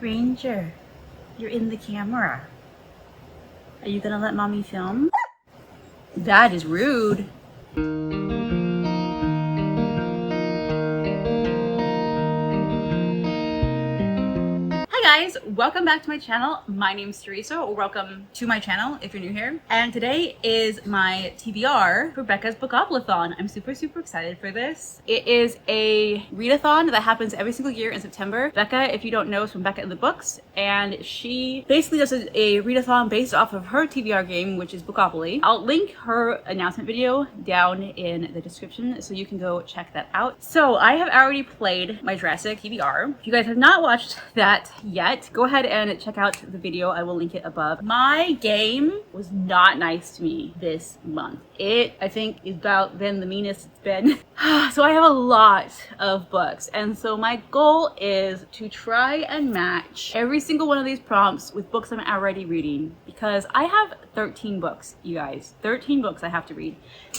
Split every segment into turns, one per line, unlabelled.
Ranger, you're in the camera. Are you gonna let mommy film? That is rude. Hi guys, welcome back to my channel. My name is Teresa, or welcome to my channel if you're new here. And today is my TBR for Becca's Bookoplathon. I'm super excited for this. It is a readathon that happens every single year in September. Becca, if you don't know, is from Becca in the Books, and she basically does a readathon based off of her TBR game, which is Bookopoly. I'll link her announcement video down in the description so you can go check that out. So I have already played my Jurassic TBR. If you guys have not watched that yet, go ahead and check out the video. I will link it above. My game was not nice to me this month. It, I think, is about been the meanest it's been. So I have a lot of books, and so my goal is to try and match every single one of these prompts with books I'm already reading, because I have 13 books, you guys. 13 books I have to read.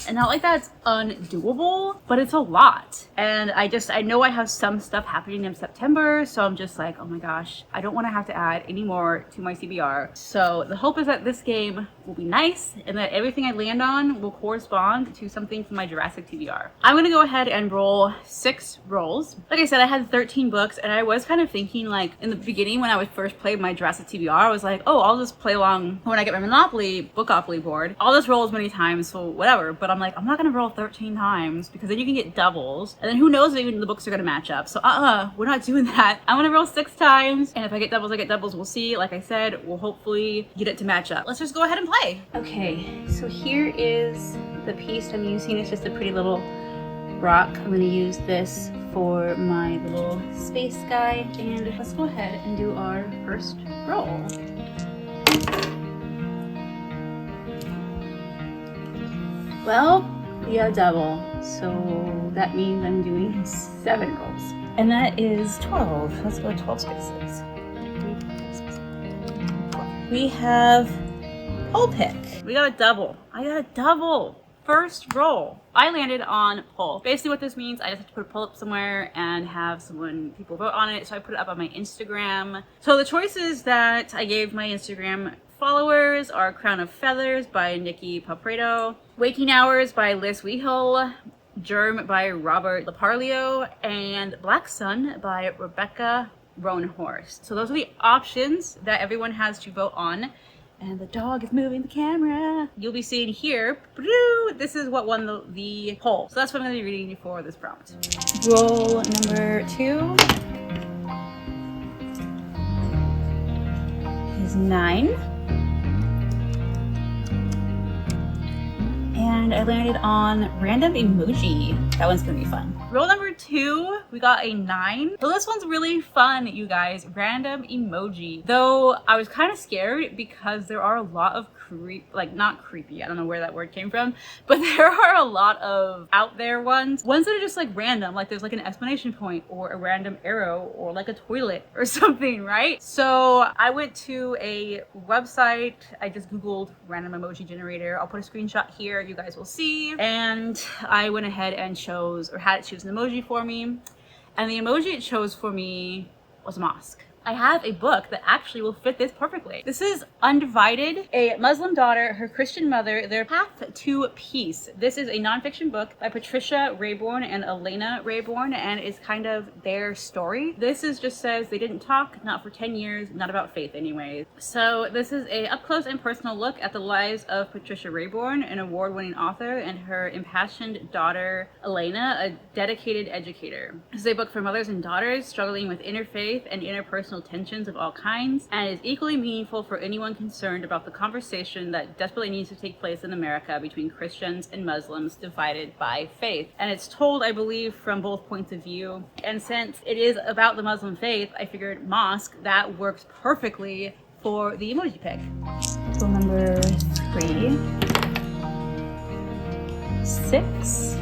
And not like that's undoable, but it's a lot. And I know I have some stuff happening in September, so I'm just like, oh my gosh, I don't want to have to add any more to my CBR. So the hope is that this game will be nice and that everything I land on will correspond to something from my Jurassic TBR. I'm gonna go ahead and roll 6 rolls. Like I said, I had 13 books, and I was kind of thinking, like, in the beginning when I would first play my Jurassic TBR, I was like, oh, I'll just play along when I get my Monopoly Bookopoly board. I'll just roll as many times, so whatever. But I'm like, I'm not gonna roll 13 times because then you can get doubles, and then who knows if even the books are gonna match up. So we're not doing that. I'm gonna roll 6 times, and if I get doubles, I get doubles. We'll see. Like I said, we'll hopefully get it to match up. Let's just go ahead and play. Okay, so here is the piece I'm using. It's just a pretty little rock. I'm gonna use this for my little space guy, and let's go ahead and do our first roll. Well, we got a double, so that means I'm doing 7 rolls, and that is 12. Let's go 12 spaces. We have Emoji Pick. We got a double. I got a double. First roll. I landed on poll. Basically what this means, I just have to put a poll up somewhere and have people vote on it. So I put it up on my Instagram. So the choices that I gave my Instagram followers are Crown of Feathers by Nikki Papreto, Waking Hours by Liz Wehill, Germ by Robert Laparlio, and Black Sun by Rebecca Roanhorst. So those are the options that everyone has to vote on. And the dog is moving the camera. You'll be seeing here, this is what won the poll. So that's what I'm going to be reading for this prompt. Roll number 2 is 9. And I landed on random emoji. That one's gonna be fun. Roll number 2, we got a 9. So this one's really fun, you guys. Random emoji. Though I was kind of scared because there are a lot of not creepy, I don't know where that word came from, but there are a lot of out there ones that are just like random, like there's like an exclamation point or a random arrow or like a toilet or something, right? So I went to a website, I just googled random emoji generator. I'll put a screenshot here, you guys will see, and I went ahead and had it choose an emoji for me, and the emoji it chose for me was a mosque. I have a book that actually will fit this perfectly. This is Undivided, a Muslim daughter, her Christian mother, their path to peace. This is a nonfiction book by Patricia Rayborn and Elena Rayborn, and it's kind of their story. This just says they didn't talk, not for 10 years, not about faith anyways. So this is a up close and personal look at the lives of Patricia Rayborn, an award-winning author, and her impassioned daughter, Elena, a dedicated educator. This is a book for mothers and daughters struggling with interfaith and interpersonal tensions of all kinds, and is equally meaningful for anyone concerned about the conversation that desperately needs to take place in America between Christians and Muslims divided by faith. And it's told, I believe, from both points of view. And since it is about the Muslim faith, I figured mosque, that works perfectly for the emoji pick. So number 3, 6,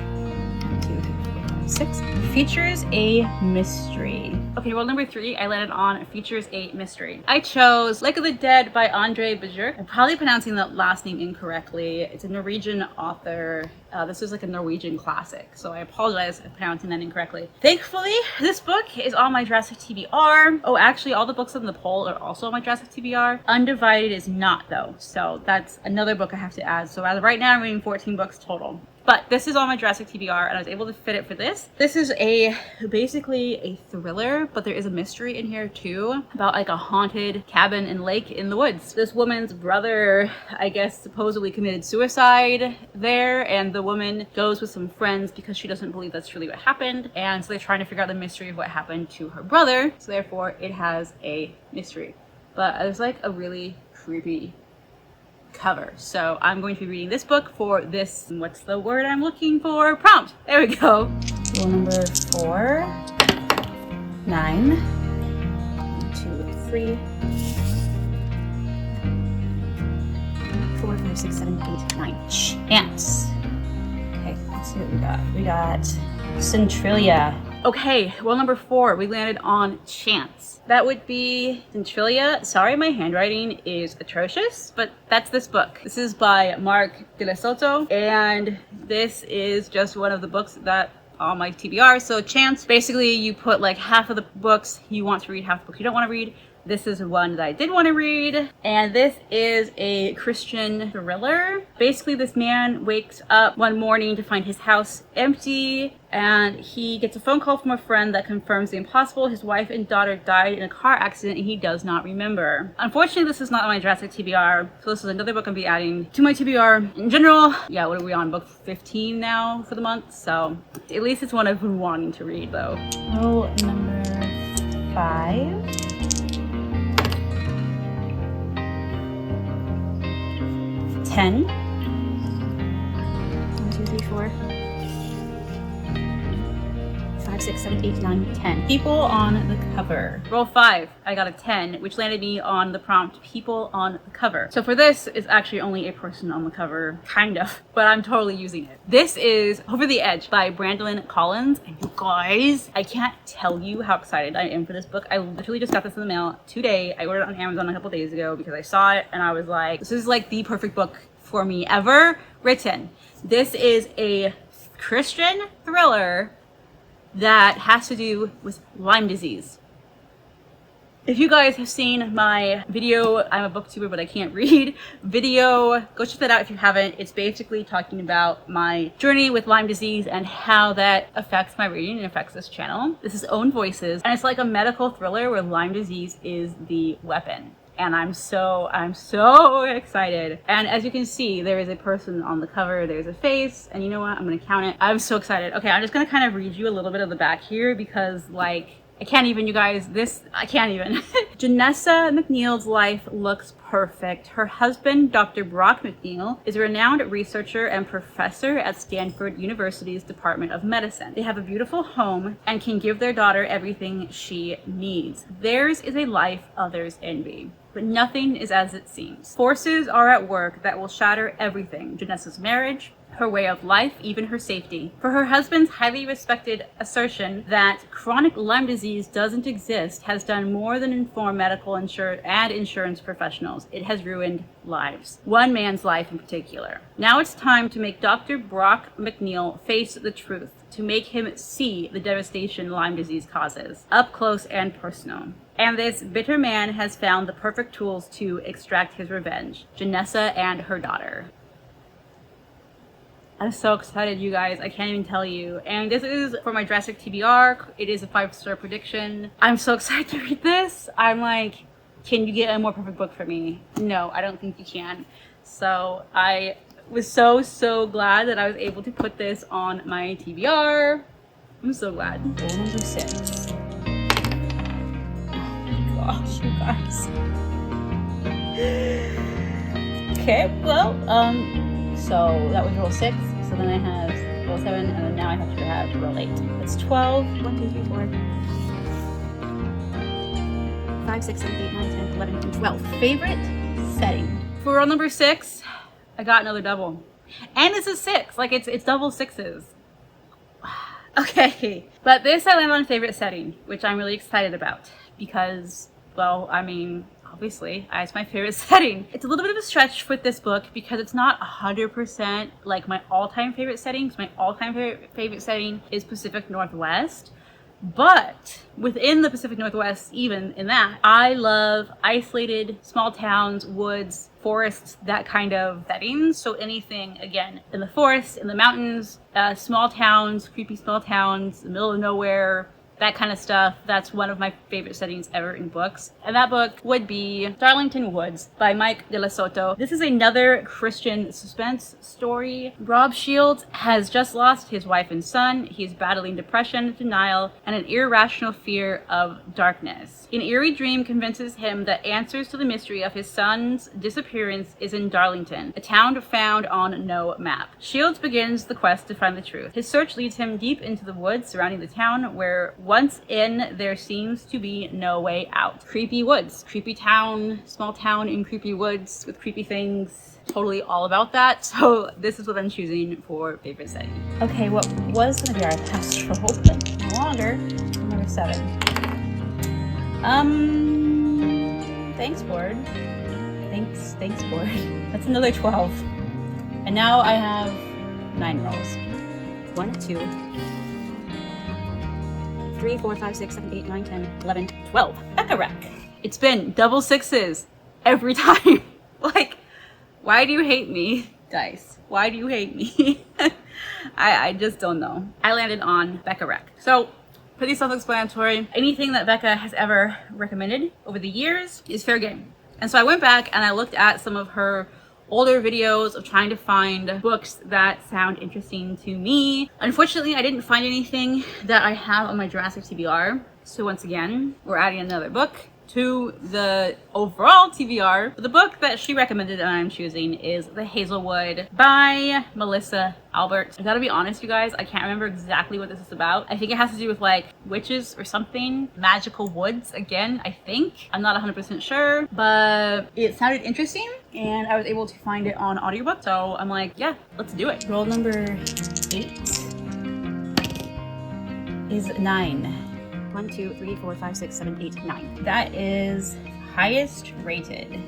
2, 3, 4, 6 features a mystery. Okay, roll number 3, I landed on features a mystery. I chose Lake of the Dead by Andre Bajur. I'm probably pronouncing the last name incorrectly. It's a Norwegian author. This is like a Norwegian classic, so I apologize for pronouncing that incorrectly. Thankfully, this book is on my Jurassic TBR. Oh, actually, all the books on the poll are also on my Jurassic TBR. Undivided is not, though, so that's another book I have to add. So as of right now, I'm reading 14 books total. But this is on my Jurassic TBR, and I was able to fit it for this. This is basically a thriller, but there is a mystery in here too, about like a haunted cabin and lake in the woods. This woman's brother, I guess, supposedly committed suicide there, and the woman goes with some friends because she doesn't believe that's really what happened. And so they're trying to figure out the mystery of what happened to her brother. So therefore, it has a mystery. But it was like a really creepy cover. So I'm going to be reading this book for this, what's the word I'm looking for? Prompt. There we go. Rule number 4, 9, 1, 2, 3, 4, 5, 6, 7, 8, 9. Chance. Okay, let's see what we got. We got Centralia. Okay, well, number 4, we landed on chance. That would be Centralia. Sorry, my handwriting is atrocious, but that's this book. This is by Mark De La Soto, and this is just one of the books that on my TBR. So chance, basically you put like half of the books you want to read, half the books you don't want to read. This is one that I did want to read, and this is a Christian thriller. Basically, this man wakes up one morning to find his house empty, and he gets a phone call from a friend that confirms the impossible. His wife and daughter died in a car accident, and he does not remember. Unfortunately, this is not on my Jurassic TBR, so this is another book I'll be adding to my TBR. In general, yeah, what are we on? Book 15 now for the month, so at least it's one I've been wanting to read, though. Rule number 5. 10. 1, 2, 3, 4, 5, 6, 7, 8, 9, 10. People on the cover. Roll 5. I got a 10, which landed me on the prompt people on the cover. So for this, it's actually only a person on the cover, kind of, but I'm totally using it. This is Over the Edge by Brandolyn Collins. And you guys, I can't tell you how excited I am for this book. I literally just got this in the mail today. I ordered it on Amazon a couple days ago because I saw it and I was like, this is like the perfect book for me ever written. This is a Christian thriller that has to do with Lyme disease. If you guys have seen my video, I'm a booktuber but I can't read video, go check that out if you haven't. It's basically talking about my journey with Lyme disease and how that affects my reading and affects this channel. This is Own Voices, and it's like a medical thriller where Lyme disease is the weapon. And I'm so excited. And as you can see, there is a person on the cover, there's a face, and you know what? I'm gonna count it. I'm so excited. Okay, I'm just gonna kind of read you a little bit of the back here because like, I can't even, you guys, I can't even. Janessa McNeil's life looks perfect. Her husband, Dr. Brock McNeil, is a renowned researcher and professor at Stanford University's Department of Medicine. They have a beautiful home and can give their daughter everything she needs. Theirs is a life others envy. But nothing is as it seems. Forces are at work that will shatter everything. Janessa's marriage, her way of life, even her safety. For her husband's highly respected assertion that chronic Lyme disease doesn't exist has done more than inform medical and insurance professionals. It has ruined lives. One man's life in particular. Now it's time to make Dr. Brock McNeil face the truth, to make him see the devastation Lyme disease causes, up close and personal. And this bitter man has found the perfect tools to extract his revenge. Janessa and her daughter. I'm so excited, you guys. I can't even tell you. And this is for my Jurassic TBR. It is a 5-star prediction. I'm so excited to read this. I'm like, can you get a more perfect book for me? No, I don't think you can. So I was so glad that I was able to put this on my TBR. I'm so glad. Rule number 6. Oh my gosh, you guys. Okay, well, so that was roll 6. So then I have roll 7, and then now I have to have roll 8. That's 12. 1, 2, 3, 4, 5, 6, 7, 8, 9, 10, 11, and 12. Favorite setting. For roll number 6, I got another double. And this is 6. Like, it's double 6s. Okay, but this I landed on favorite setting, which I'm really excited about because, well, I mean, obviously, it's my favorite setting. It's a little bit of a stretch with this book because it's not 100% like my all-time favorite setting. My all-time favorite setting is Pacific Northwest. But within the Pacific Northwest, even in that, I love isolated small towns, woods, forests, that kind of settings. So anything, again, in the forest, in the mountains, small towns, creepy small towns, the middle of nowhere, that kind of stuff. That's one of my favorite settings ever in books. And that book would be Darlington Woods by Mike De La Soto. This is another Christian suspense story. Rob Shields has just lost his wife and son. He's battling depression, denial, and an irrational fear of darkness. An eerie dream convinces him that answers to the mystery of his son's disappearance is in Darlington, a town found on no map. Shields begins the quest to find the truth. His search leads him deep into the woods surrounding the town, where once in, there seems to be no way out. Creepy woods, creepy town, small town in creepy woods with creepy things. Totally all about that. So this is what I'm choosing for favorite setting. Okay, what was gonna be our last roll, but no longer. Number 7. Thanks board. Thanks board. That's another 12. And now I have 9 rolls. 1, 2, 3, 4, 5, 6, 7, 8, 9, 10, 11, 12. Becca. It's been double 6s every time. Like, why do you hate me, dice? Why do you hate me? I just don't know. I landed on Becca. So, pretty self-explanatory. Anything that Becca has ever recommended over the years is fair game. And so I went back and I looked at some of her older videos of trying to find books that sound interesting to me. Unfortunately, I didn't find anything that I have on my Jurassic TBR. So once again, we're adding another book to the overall TBR. The book that she recommended and I'm choosing is The Hazelwood by Melissa Albert. I gotta be honest, you guys, I can't remember exactly what this is about. I think it has to do with like witches or something. Magical woods again, I think. I'm not 100% sure, but it sounded interesting and I was able to find it on audiobook. So I'm like, yeah, let's do it. Roll number 8 is 9. 1, 2, 3, 4, 5, 6, 7, 8, 9. That is highest rated.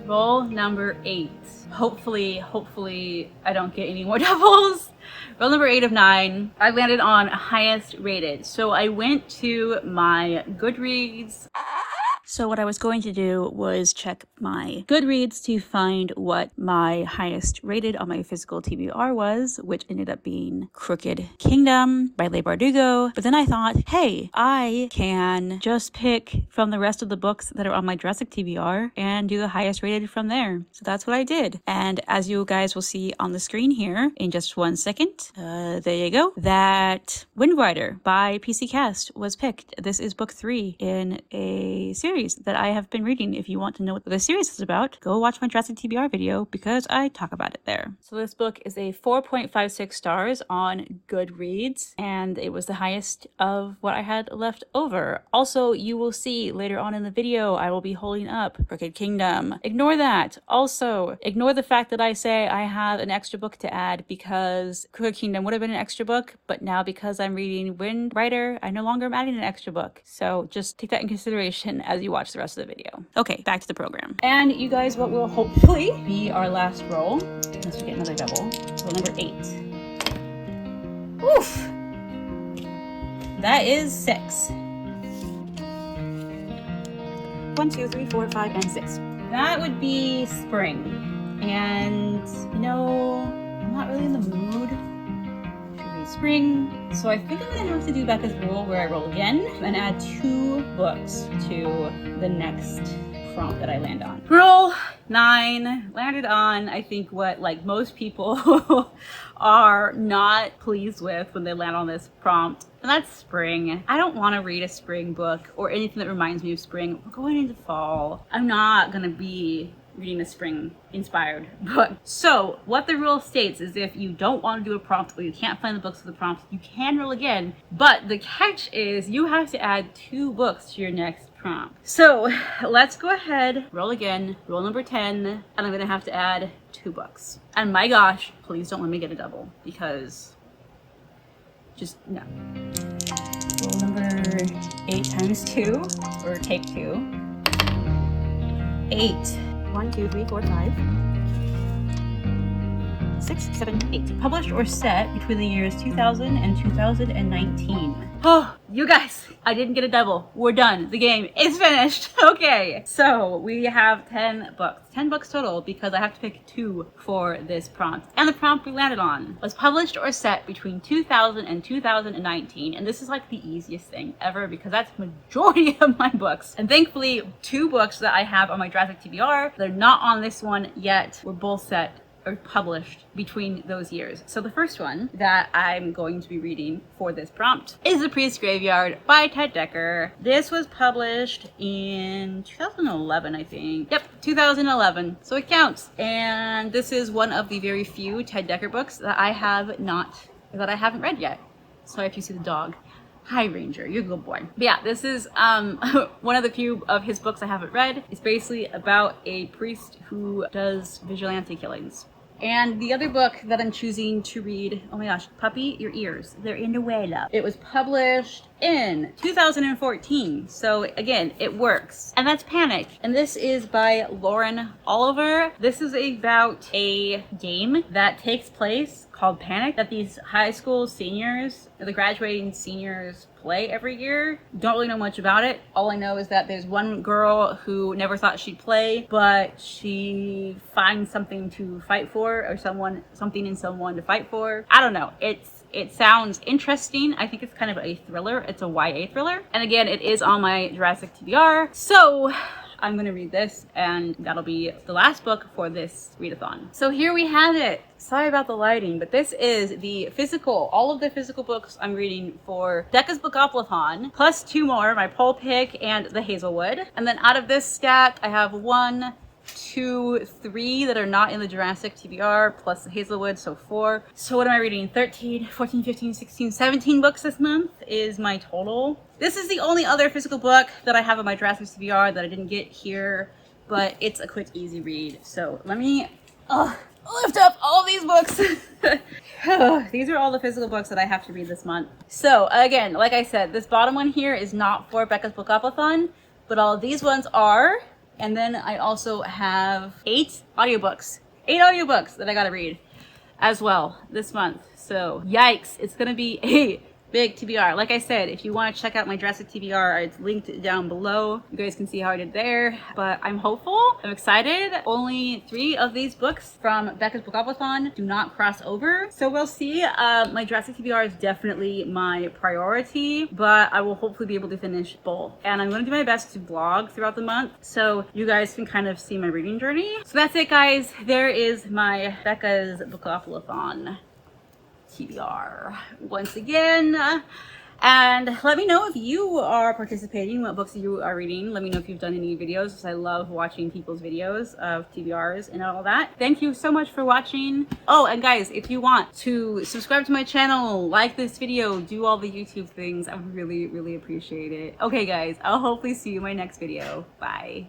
Roll number 8. Hopefully I don't get any more doubles. Roll number 8 of 9. I landed on highest rated. So I went to my Goodreads. So what I was going to do was check my Goodreads to find what my highest rated on my physical TBR was, which ended up being Crooked Kingdom by Leigh Bardugo. But then I thought, hey, I can just pick from the rest of the books that are on my Jurassic TBR and do the highest rated from there. So that's what I did. And as you guys will see on the screen here in just 1 second, there you go, that Wind Rider by PC Cast was picked. This is book 3 in a series that I have been reading. If you want to know what the series is about, go watch my Jurassic TBR video because I talk about it there. So this book is a 4.56 stars on Goodreads, and it was the highest of what I had left over. Also, you will see later on in the video, I will be holding up Crooked Kingdom. Ignore that. Also, ignore the fact that I say I have an extra book to add because Crooked Kingdom would have been an extra book, but now because I'm reading Wind Rider, I no longer am adding an extra book. So just take that in consideration as you watch the rest of the video. Okay, back to the program. And you guys, what will hopefully be our last roll, unless we get another double. Roll number 8. Oof! That is 6. 1, 2, 3, 4, 5, and 6. That would be spring. And, you know, I'm not really in the mood to read spring. So I think I'm gonna have to do Becca's rule where I roll again and add 2 books to the next prompt that I land on. Roll 9, landed on, I think what like most people are not pleased with when they land on this prompt, and that's spring. I don't want to read a spring book or anything that reminds me of spring. We're going into fall. I'm not gonna be reading a spring inspired book. So what the rule states is if you don't want to do a prompt or you can't find the books for the prompt, you can roll again, but the catch is you have to add 2 books to your next prompt. So let's go ahead, roll again, roll number 10, and I'm gonna have to add 2 books. And my gosh, please don't let me get a double because Just no. Roll number 8 times 2, or take 2. 8. 1, 2, 3, 4, 5. 6, 7, 8. Published or set between the years 2000 and 2019. Oh, you guys, I didn't get a double. We're done. The game is finished. Okay, so we have 10 books. 10 books total because I have to pick 2 for this prompt. And the prompt we landed on was published or set between 2000 and 2019. And this is like the easiest thing ever because that's the majority of my books. And thankfully, 2 books that I have on my Jurassic TBR, they're not on this one yet, were both set or published between those years. So the first one that I'm going to be reading for this prompt is The Priest's Graveyard by Ted Dekker. This was published in 2011, I think. Yep, 2011. So it counts. And this is one of the very few Ted Dekker books that I haven't read yet. So if you see the dog. Hi, Ranger. You're a good boy. But yeah, this is one of the few of his books I haven't read. It's basically about a priest who does vigilante killings. And the other book that I'm choosing to read, oh my gosh, Puppy, your ears, they're in the way, love. It was published in 2014. So again, it works. And that's Panic. And this is by Lauren Oliver. This is about a game that takes place called Panic that these high school seniors, the graduating seniors, play every year. Don't really know much about it. All I know is that there's one girl who never thought she'd play, but she finds something to fight for, or something in someone to fight for. I don't know. It sounds interesting. I think it's kind of a thriller. It's a YA thriller. And again, it is on my Jurassic TBR. So I'm going to read this, and that'll be the last book for this readathon. So here we have it. Sorry about the lighting, but this is all of the physical books I'm reading for Becca's Bookoplathon, plus 2 more, my poll pick and the Hazelwood. And then out of this stack, I have 1, 2, 3 that are not in the Jurassic TBR, plus the Hazelwood, so 4. So what am I reading? 13, 14, 15, 16, 17 books this month is my total. This is the only other physical book that I have on my Jurassic TBR that I didn't get here, but it's a quick, easy read. So let me lift up all these books. These are all the physical books that I have to read this month. So again, like I said, this bottom one here is not for Becca's Bookoplathon, but all of these ones are. And then I also have 8 audiobooks. 8 audiobooks that I gotta read as well this month. So yikes, it's gonna be a big TBR. Like I said, if you want to check out my Jurassic TBR, it's linked down below. You guys can see how I did there. But I'm hopeful. I'm excited. Only 3 of these books from Becca's Bookoplathon do not cross over. So we'll see. My Jurassic TBR is definitely my priority, but I will hopefully be able to finish both. And I'm going to do my best to vlog throughout the month so you guys can kind of see my reading journey. So that's it, guys. There is my Becca's Bookoplathon TBR once again. And let me know if you are participating, what books you are reading. Let me know if you've done any videos, because I love watching people's videos of TBRs and all that. Thank you so much for watching. Oh, and guys, if you want to subscribe to my channel, like this video, do all the YouTube things, I would really, really appreciate it. Okay, guys, I'll hopefully see you in my next video. Bye.